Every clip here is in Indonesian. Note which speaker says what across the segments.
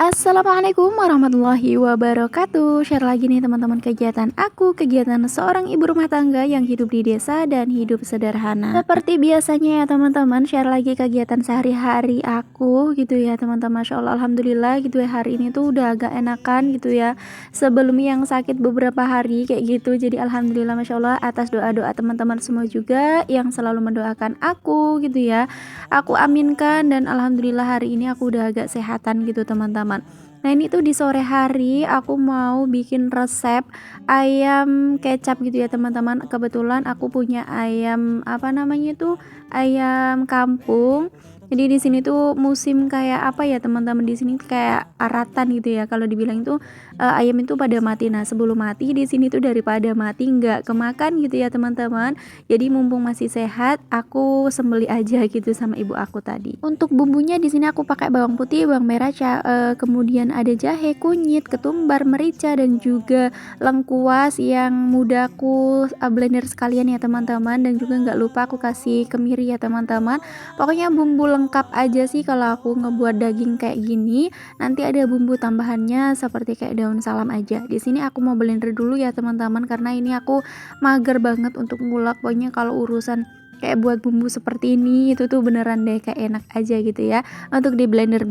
Speaker 1: Assalamualaikum warahmatullahi wabarakatuh. Share lagi nih teman-teman kegiatan aku, kegiatan seorang ibu rumah tangga yang hidup di desa dan hidup sederhana. Seperti biasanya ya teman-teman, share lagi kegiatan sehari-hari aku gitu ya teman-teman. Masya Allah, alhamdulillah gitu ya, hari ini tuh udah agak enakan gitu ya. Sebelum yang sakit beberapa hari kayak gitu. Jadi alhamdulillah Masya Allah atas doa-doa teman-teman semua juga yang selalu mendoakan aku gitu ya. Aku aminkan dan alhamdulillah hari ini aku udah agak sehatan gitu teman-teman. Nah ini tuh di sore hari aku mau bikin resep ayam kecap gitu ya teman-teman. Kebetulan aku punya ayam apa namanya tuh, ayam kampung. Jadi di sini tuh musim kayak apa ya teman-teman, di sini kayak aratan gitu ya. Kalau dibilang itu ayam itu pada mati. Nah sebelum mati di sini tuh daripada mati nggak kemakan gitu ya teman-teman. Jadi mumpung masih sehat, aku sembeli aja gitu sama ibu aku tadi. Untuk bumbunya di sini aku pakai bawang putih, bawang merah, kemudian ada jahe, kunyit, ketumbar, merica dan juga lengkuas yang mudah aku blender sekalian ya teman-teman. Dan juga nggak lupa aku kasih kemiri ya teman-teman. Pokoknya bumbu lengkap aja sih kalau aku ngebuat daging kayak gini. Nanti ada bumbu tambahannya seperti kayak daun salam aja. Di sini aku mau blender dulu ya teman-teman, karena ini aku mager banget untuk ngulek. Pokoknya kalau urusan kayak buat bumbu seperti ini itu tuh beneran deh kayak enak aja gitu ya untuk di blender.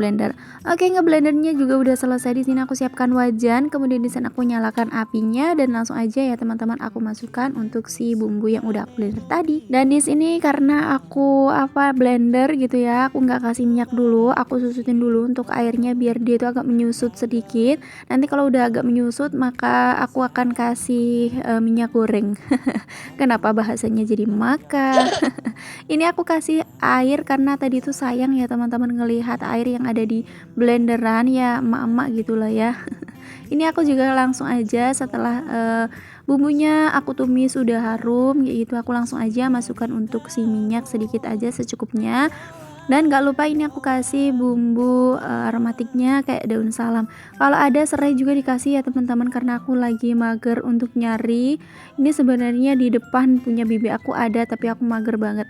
Speaker 1: Oke, ngeblendernya juga udah selesai. Di sini aku siapkan wajan, kemudian di sana aku nyalakan apinya dan langsung aja ya teman-teman aku masukkan untuk si bumbu yang udah aku blender tadi. Dan di sini karena aku blender gitu ya, aku nggak kasih minyak dulu, aku susutin dulu untuk airnya biar dia itu agak menyusut sedikit. Nanti kalau udah agak menyusut maka aku akan kasih minyak goreng. Kenapa bahasanya jadi maka? Ini aku kasih air karena tadi tuh sayang ya teman-teman ngelihat air yang ada di blenderan ya, emak-emak gitulah ya. Ini aku juga langsung aja setelah bumbunya aku tumis udah harum yaitu aku langsung aja masukkan untuk si minyak sedikit aja secukupnya. Dan gak lupa ini aku kasih bumbu aromatiknya kayak daun salam. Kalau ada serai juga dikasih ya teman-teman, karena aku lagi mager untuk nyari. Ini sebenarnya di depan punya bibi aku ada tapi aku mager banget.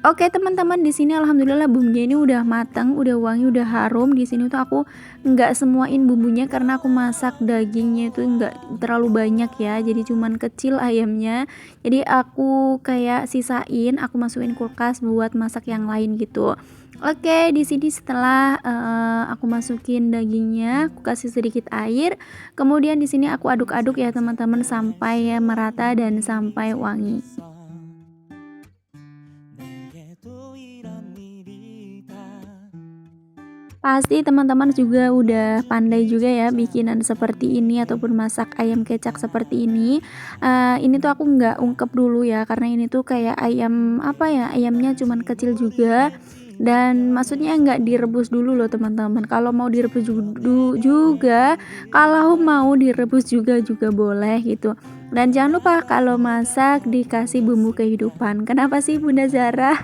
Speaker 1: Oke teman-teman, di sini alhamdulillah bumbunya ini udah matang, udah wangi, udah harum. Di sini tuh aku nggak semuain bumbunya karena aku masak dagingnya itu nggak terlalu banyak ya. Jadi cuman kecil ayamnya. Jadi aku kayak sisain, aku masukin kulkas buat masak yang lain gitu. Oke, di sini setelah aku masukin dagingnya, aku kasih sedikit air. Kemudian di sini aku aduk-aduk ya teman-teman sampai merata dan sampai wangi. Pasti teman-teman juga udah pandai juga ya bikinan seperti ini ataupun masak ayam kecap seperti ini. Ini tuh aku nggak ungkep dulu ya karena ini tuh kayak ayam apa ya, ayamnya cuman kecil juga. Dan maksudnya nggak direbus dulu loh teman-teman. Kalau mau direbus juga, kalau mau direbus juga boleh gitu. Dan jangan lupa kalau masak dikasih bumbu kehidupan. Kenapa sih Bunda Zara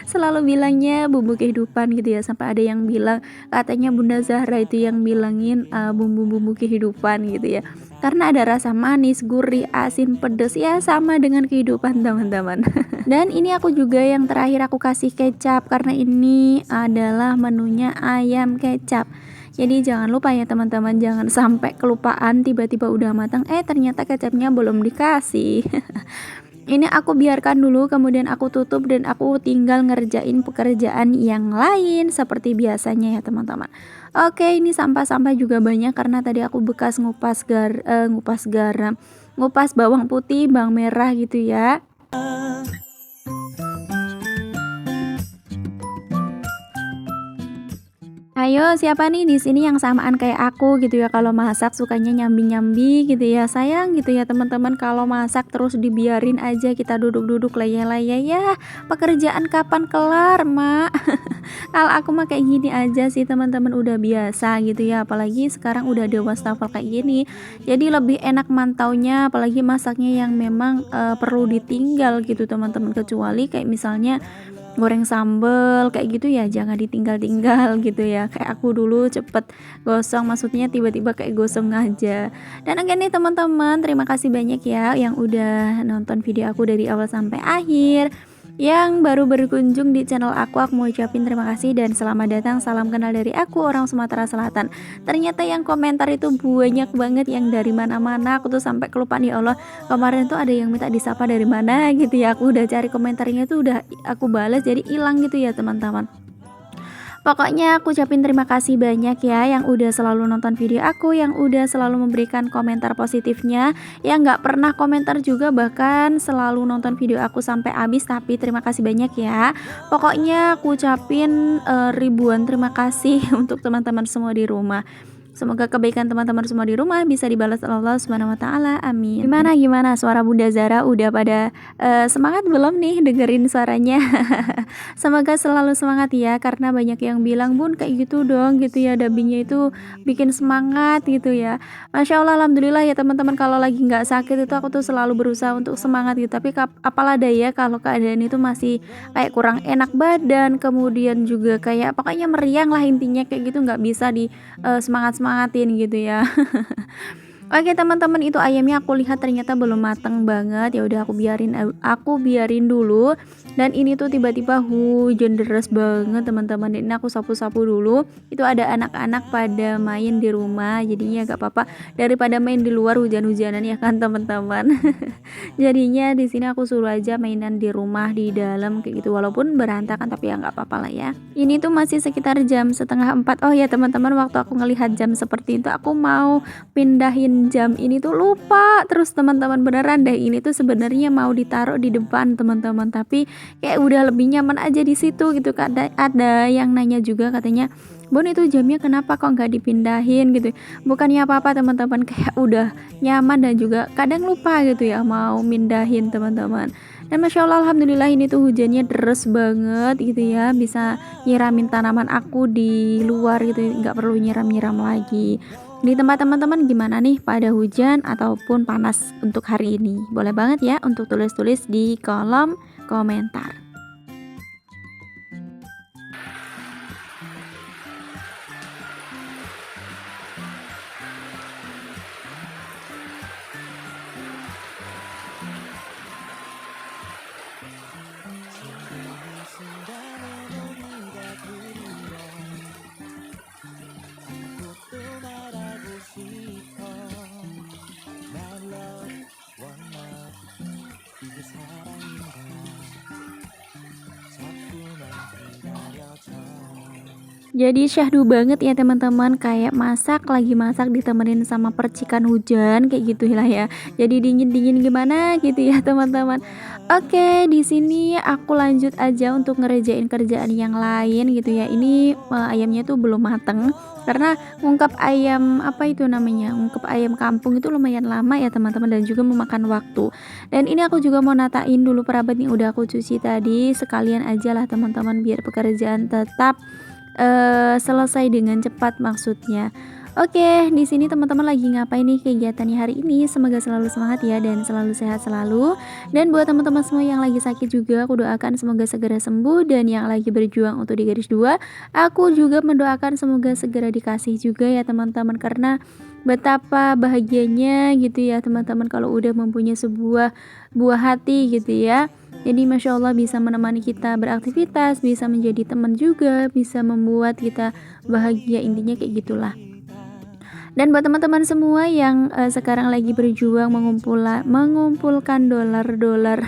Speaker 1: selalu bilangnya bumbu kehidupan gitu ya? Sampai ada yang bilang katanya Bunda Zahra itu yang bilangin bumbu-bumbu kehidupan gitu ya, karena ada rasa manis, gurih, asin, pedas ya sama dengan kehidupan teman-teman. Dan ini aku juga yang terakhir aku kasih kecap karena ini adalah menunya ayam kecap. Jadi jangan lupa ya teman-teman, jangan sampai kelupaan tiba-tiba udah matang ternyata kecapnya belum dikasih. Ini aku biarkan dulu, kemudian aku tutup dan aku tinggal ngerjain pekerjaan yang lain seperti biasanya ya teman-teman. Oke, ini sampah-sampah juga banyak karena tadi aku bekas ngupas garam, ngupas bawang putih, bawang merah gitu ya. Ayo, siapa nih di sini yang samaan kayak aku gitu ya, kalau masak sukanya nyambi-nyambi gitu ya. Sayang gitu ya teman-teman kalau masak terus dibiarin aja kita duduk-duduk leyeh-leyeh ya. Pekerjaan kapan kelar, Mak? Kalau aku mah kayak gini aja sih teman-teman, udah biasa gitu ya. Apalagi sekarang udah ada wastafel kayak gini. Jadi lebih enak mantaunya, apalagi masaknya yang memang perlu ditinggal gitu teman-teman. Kecuali kayak misalnya goreng sambel kayak gitu ya jangan ditinggal-tinggal gitu ya, kayak aku dulu cepet gosong, maksudnya tiba-tiba kayak gosong aja. Dan oke nih teman-teman, terima kasih banyak ya yang udah nonton video aku dari awal sampai akhir. Yang baru berkunjung di channel aku mau ucapin terima kasih dan selamat datang. Salam kenal dari aku, orang Sumatera Selatan. Ternyata yang komentar itu banyak banget, yang dari mana-mana. Aku tuh sampai kelupaan, ya Allah, kemarin tuh ada yang minta disapa dari mana gitu ya. Aku udah cari komentarnya tuh udah aku balas, jadi hilang gitu ya teman-teman. Pokoknya aku ucapin terima kasih banyak ya yang udah selalu nonton video aku, yang udah selalu memberikan komentar positifnya, yang nggak pernah komentar juga bahkan selalu nonton video aku sampai habis, tapi terima kasih banyak ya. Pokoknya aku ucapin ribuan terima kasih untuk teman-teman semua di rumah. Semoga kebaikan teman-teman semua di rumah bisa dibalas Allah Subhanahu wa taala. Amin. Gimana suara Bunda Zara udah pada semangat belum nih dengerin suaranya? Semoga selalu semangat ya, karena banyak yang bilang, "Bun, kayak gitu dong," gitu ya, dubbingnya itu bikin semangat gitu ya. Masya Allah, alhamdulillah ya teman-teman, kalau lagi nggak sakit itu aku tuh selalu berusaha untuk semangat gitu. Tapi apalah daya kalau keadaan itu masih kayak kurang enak badan, kemudian juga kayak pokoknya meriang lah intinya kayak gitu, nggak bisa di semangatin gitu ya. Oke teman-teman, itu ayamnya aku lihat ternyata belum mateng banget. Ya udah aku biarin dulu. Dan ini tuh tiba-tiba hujan deras banget teman-teman. Dan ini aku sapu-sapu dulu. Itu ada anak-anak pada main di rumah. Jadinya gak apa-apa daripada main di luar hujan-hujanan ya kan teman-teman. Jadinya di sini aku suruh aja mainan di rumah di dalam kayak gitu. Walaupun berantakan tapi ya nggak apa-apa lah ya. Ini tuh masih sekitar jam setengah 4. Oh ya teman-teman, waktu aku ngelihat jam seperti itu aku mau pindahin jam ini tuh lupa terus teman-teman. Beneran deh, ini tuh sebenarnya mau ditaruh di depan teman-teman, tapi kayak udah lebih nyaman aja di situ gitu. Ada yang nanya juga katanya, "Bun, itu jamnya kenapa kok nggak dipindahin gitu?" Bukannya apa-apa teman-teman, kayak udah nyaman dan juga kadang lupa gitu ya mau mindahin teman-teman. Dan masya Allah, alhamdulillah ini tuh hujannya deres banget gitu ya, bisa nyiramin tanaman aku di luar gitu, nggak perlu nyiram-nyiram lagi. Di tempat teman-teman gimana nih, pada hujan ataupun panas untuk hari ini? Boleh banget ya untuk tulis-tulis di kolom komentar. Jadi syahdu banget ya teman-teman, kayak lagi masak ditemenin sama percikan hujan kayak gitu lah ya. Jadi dingin-dingin gimana gitu ya teman-teman. Oke, di sini aku lanjut aja untuk ngerjain kerjaan yang lain gitu ya. Ini ayamnya tuh belum mateng karena ngungkep ayam apa itu namanya? Ngungkep ayam kampung itu lumayan lama ya teman-teman, dan juga memakan waktu. Dan ini aku juga mau natain dulu perabot yang udah aku cuci tadi, sekalian aja lah teman-teman biar pekerjaan tetap selesai dengan cepat maksudnya. Oke, di sini teman-teman lagi ngapain nih kegiatannya hari ini? Semoga selalu semangat ya dan selalu sehat selalu. Dan buat teman-teman semua yang lagi sakit juga, aku doakan semoga segera sembuh, dan yang lagi berjuang untuk di garis 2, aku juga mendoakan semoga segera dikasih juga ya teman-teman, karena betapa bahagianya gitu ya teman-teman kalau udah mempunyai sebuah buah hati gitu ya. Jadi masya Allah bisa menemani kita beraktivitas, bisa menjadi teman juga, bisa membuat kita bahagia, intinya kayak gitulah. Dan buat teman-teman semua yang sekarang lagi berjuang mengumpulkan dolar-dolar,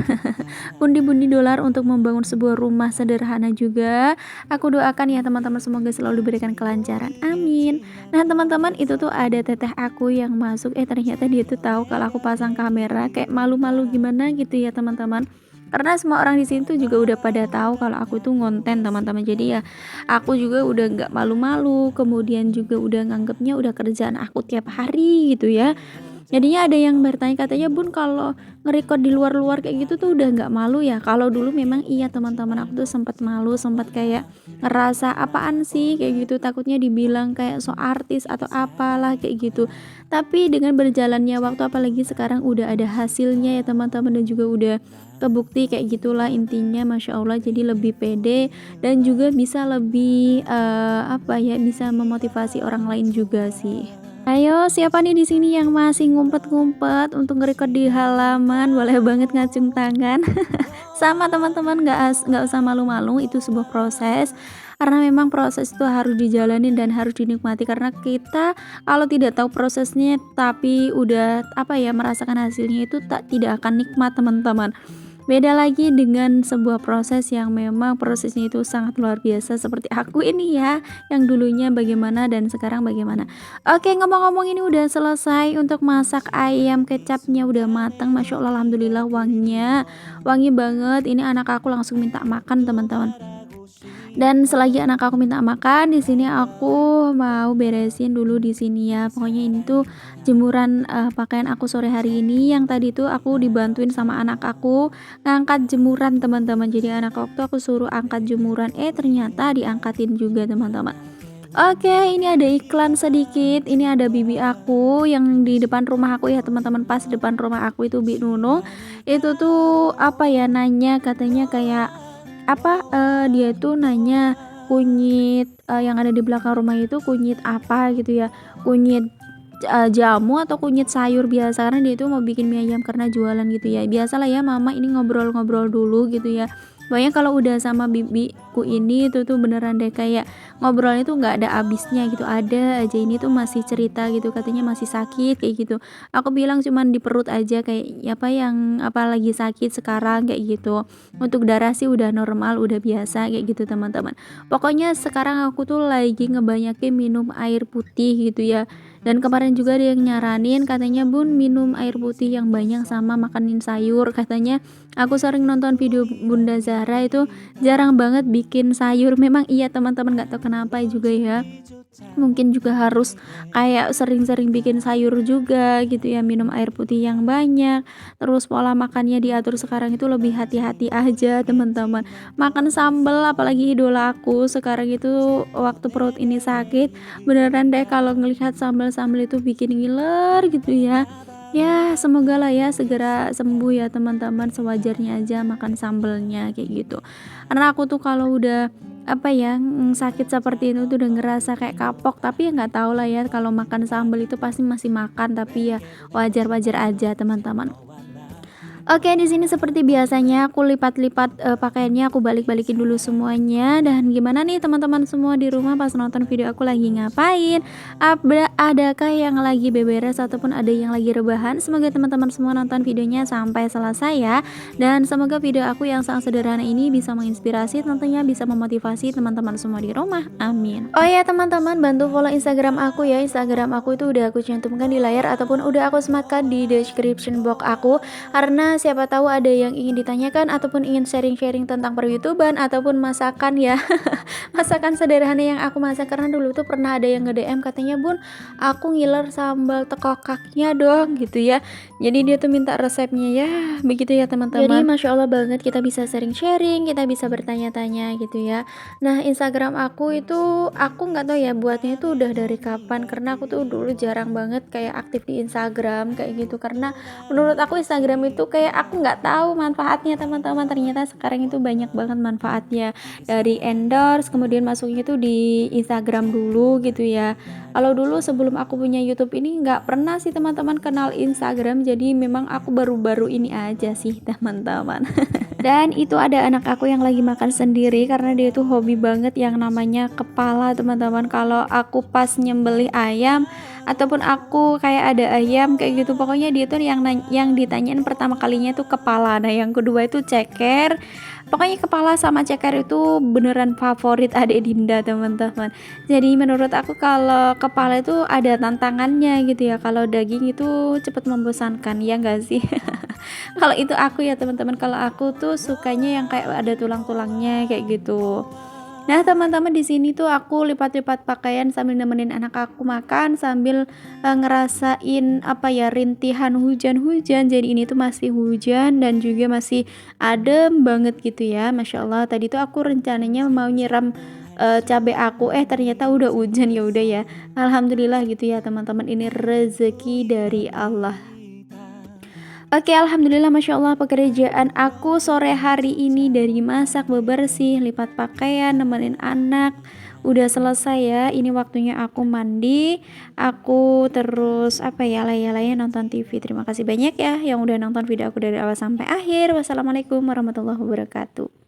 Speaker 1: pundi-pundi dolar untuk membangun sebuah rumah sederhana juga, aku doakan ya teman-teman semoga selalu diberikan kelancaran. Amin. Nah teman-teman, itu tuh ada teteh aku yang masuk, ternyata dia tuh tahu kalau aku pasang kamera, kayak malu-malu gimana gitu ya teman-teman. Karena semua orang di sini tuh juga udah pada tahu kalau aku tuh ngonten teman-teman. Jadi ya aku juga udah nggak malu-malu, kemudian juga udah nganggapnya udah kerjaan aku tiap hari gitu ya. Jadinya ada yang bertanya katanya, "Bun, kalau nge-record di luar-luar kayak gitu tuh udah nggak malu ya?" Kalau dulu memang iya teman-teman, aku tuh sempat malu, sempat kayak ngerasa apaan sih kayak gitu, takutnya dibilang kayak so artis atau apalah kayak gitu. Tapi dengan berjalannya waktu, apalagi sekarang udah ada hasilnya ya teman-teman, dan juga udah kebukti kayak gitulah intinya, masya Allah. Jadi lebih pede dan juga bisa lebih bisa memotivasi orang lain juga sih. Ayo, siapa nih di sini yang masih ngumpet-ngumpet untuk nge-record di halaman? Boleh banget ngacung tangan. Sama teman-teman, nggak usah malu-malu, itu sebuah proses, karena memang proses itu harus dijalanin dan harus dinikmati, karena kita kalau tidak tahu prosesnya tapi udah apa ya, merasakan hasilnya itu tidak akan nikmat teman-teman. Beda lagi dengan sebuah proses yang memang prosesnya itu sangat luar biasa seperti aku ini ya, yang dulunya bagaimana dan sekarang bagaimana. Oke, ngomong-ngomong ini udah selesai untuk masak ayam kecapnya udah matang, Masya Allah, alhamdulillah wanginya, wangi banget. Ini anak aku langsung minta makan teman-teman. Dan selagi anak aku minta makan, di sini aku mau beresin dulu di sini ya. Pokoknya ini tuh jemuran pakaian aku sore hari ini, yang tadi tuh aku dibantuin sama anak aku ngangkat jemuran teman-teman. Jadi anak aku tuh aku suruh angkat jemuran, ternyata diangkatin juga teman-teman. Oke, ini ada iklan sedikit. Ini ada bibi aku yang di depan rumah aku ya teman-teman. Pas depan rumah aku itu Bi Nunung. Itu tuh apa ya, nanya katanya kayak apa, dia tuh nanya kunyit, yang ada di belakang rumah itu kunyit apa gitu ya, kunyit, jamu atau kunyit sayur biasa, karena dia itu mau bikin mie ayam karena jualan gitu ya. Biasalah ya mama ini ngobrol-ngobrol dulu gitu ya. Pokoknya kalau udah sama bibiku ini itu tuh beneran deh kayak ngobrolnya tuh nggak ada habisnya gitu, ada aja ini tuh masih cerita gitu, katanya masih sakit kayak gitu. Aku bilang cuman di perut aja kayak apa yang apa lagi sakit sekarang kayak gitu. Untuk darah sih udah normal, udah biasa kayak gitu teman-teman. Pokoknya sekarang aku tuh lagi ngebanyakin minum air putih gitu ya. Dan kemarin juga ada yang nyaranin katanya, "Bun, minum air putih yang banyak sama makanin sayur." Katanya aku sering nonton video Bunda Zahra itu jarang banget bikin sayur. Memang iya teman-teman, nggak tahu kenapa juga ya. Mungkin juga harus kayak sering-sering bikin sayur juga gitu ya, minum air putih yang banyak, terus pola makannya diatur sekarang itu lebih hati-hati aja teman-teman. Makan sambel apalagi idola aku sekarang itu waktu perut ini sakit, beneran deh kalau ngelihat sambel-sambel itu bikin ngiler gitu ya. Ya semoga lah ya segera sembuh ya teman-teman, sewajarnya aja makan sambelnya kayak gitu. Karena aku tuh kalau udah apa ya, sakit seperti itu tuh udah ngerasa kayak kapok, tapi ya nggak tahu lah ya, kalau makan sambal itu pasti masih makan, tapi ya wajar-wajar aja teman-teman. Oke, di sini seperti biasanya aku lipat-lipat, pakaiannya aku balik-balikin dulu semuanya. Dan gimana nih teman-teman semua di rumah pas nonton video aku lagi ngapain? Adakah yang lagi beberes ataupun ada yang lagi rebahan? Semoga teman-teman semua nonton videonya sampai selesai ya. Dan semoga video aku yang sangat sederhana ini bisa menginspirasi, tentunya bisa memotivasi teman-teman semua di rumah. Amin. Oh ya teman-teman, bantu follow Instagram aku ya. Instagram aku itu udah aku cantumkan di layar ataupun udah aku sematkan di description box aku, karena siapa tahu ada yang ingin ditanyakan ataupun ingin sharing-sharing tentang per-YouTuber ataupun masakan ya. Masakan sederhana yang aku masak, karena dulu tuh pernah ada yang nge-DM katanya, "Bun, aku ngiler sambal tekokaknya dong," gitu ya. Jadi dia tuh minta resepnya ya, begitu ya teman-teman. Jadi Masya Allah banget, kita bisa sharing-sharing, kita bisa bertanya-tanya gitu ya. Nah, Instagram aku itu aku nggak tahu ya buatnya itu udah dari kapan, karena aku tuh dulu jarang banget kayak aktif di Instagram kayak gitu, karena menurut aku Instagram itu kayak aku nggak tahu manfaatnya teman-teman. Ternyata sekarang itu banyak banget manfaatnya, dari endorse kemudian masuknya itu di Instagram dulu gitu ya. Kalau dulu sebelum aku punya YouTube ini nggak pernah sih teman-teman kenal Instagram, jadi memang aku baru-baru ini aja sih teman-teman. Dan itu ada anak aku yang lagi makan sendiri karena dia tuh hobi banget yang namanya kepala teman-teman. Kalau aku pas nyembelih ayam ataupun aku kayak ada ayam kayak gitu, pokoknya dia tuh yang ditanyain pertama kalinya tuh kepala. Nah yang kedua itu ceker. Pokoknya kepala sama ceker itu beneran favorit adik Dinda teman-teman. Jadi menurut aku kalau kepala itu ada tantangannya gitu ya, kalau daging itu cepet membosankan ya enggak sih. Kalau itu aku ya teman-teman, kalau aku tuh sukanya yang kayak ada tulang-tulangnya kayak gitu. Nah teman-teman, di sini tuh aku lipat-lipat pakaian sambil nemenin anak aku makan, sambil ngerasain apa ya, rintihan hujan-hujan. Jadi ini tuh masih hujan dan juga masih adem banget gitu ya, Masya Allah. Tadi tuh aku rencananya mau nyiram cabai aku, ternyata udah hujan. Ya udah ya, alhamdulillah gitu ya teman-teman, ini rezeki dari Allah. Oke, alhamdulillah, Masya Allah, pekerjaan aku sore hari ini dari masak, bebersih, lipat pakaian, nemenin anak, udah selesai ya. Ini waktunya aku mandi, aku terus apa ya, laya-laya nonton TV. Terima kasih banyak ya yang udah nonton video aku dari awal sampai akhir. Wassalamualaikum warahmatullahi wabarakatuh.